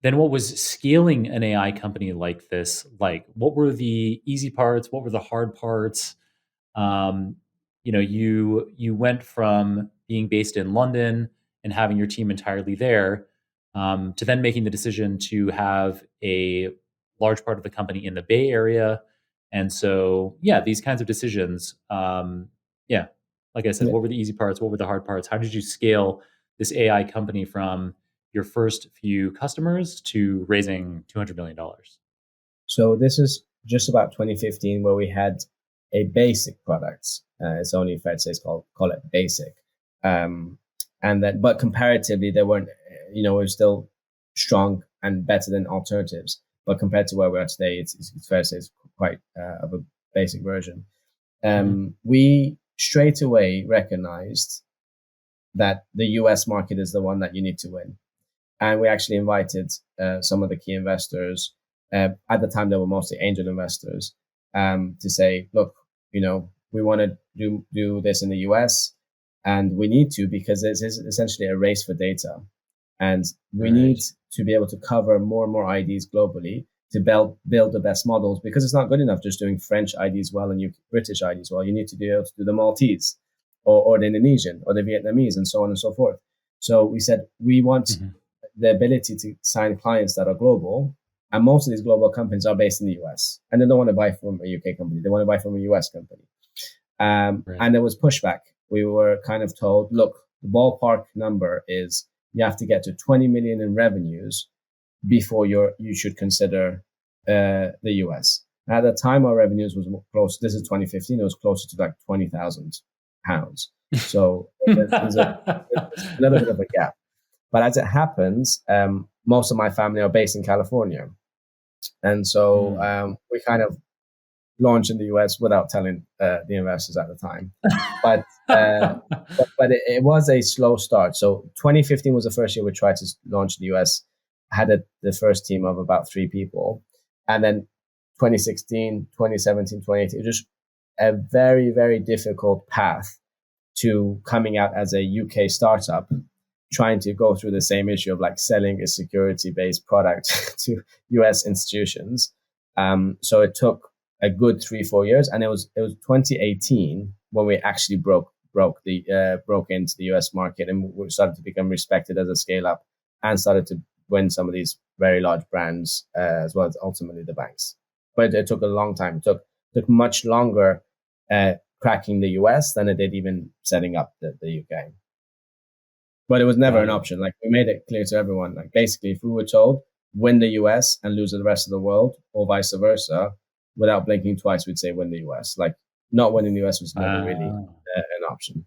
then what was scaling an AI company like this like? What were the easy parts? What were the hard parts? Um, you went from being based in London and having your team entirely there, to then making the decision to have a large part of the company in the Bay Area. And so, yeah, these kinds of decisions. Yeah, like I said, Yeah. what were the easy parts? What were the hard parts? How did you scale this AI company from your first few customers to raising $200 million? So this is just about 2015 where we had a basic product. It's only fair to say call it basic. Um, and then, but comparatively, they weren't, it was still strong and better than alternatives. But compared to where we are today, it's fair to say it's quite of a basic version. Mhm. We straight away recognized that the US market is the one that you need to win. And we actually invited some of the key investors. At the time, they were mostly angel investors, to say, look, we want to do this in the US, and we need to because this is essentially a race for data, and we need Right. to be able to cover more and more IDs globally to build the best models, because it's not good enough just doing French IDs well and British IDs well. You need to be able to do the Maltese or the Indonesian or the Vietnamese and so on and so forth. So we said we want Mhm. the ability to sign clients that are global. And most of these global companies are based in the US, and they don't want to buy from a UK company. They want to buy from a US company. Right. And there was pushback. We were kind of told, look, the ballpark number is you have to get to 20 million in revenues before you should consider the US. At the time, our revenues was close. This is 2015. It was closer to like £20,000. So there's a little bit of a gap. But as it happens, most of my family are based in California. And so Mm. we kind of launched in the US without telling the investors at the time. But it was a slow start. So 2015 was the first year we tried to launch in the US. Had the first team of about 3 people. And then 2016, 2017, 2018, just a very, very difficult path to coming out as a UK startup, trying to go through the same issue of like selling a security based product to US institutions. So it took a good 3-4 years, and it was 2018 when we actually broke into the US market, and we started to become respected as a scale up and started to win some of these very large brands, as well as ultimately the banks. But it took a long time. It took much longer cracking the US than it did even setting up the UK. But it was never Got an it. option. Like, we made it clear to everyone, like, basically, if we were told win the US and lose the rest of the world, or vice versa, without blinking twice, we'd say win the US. Like, not winning the US was never really Uh, an option.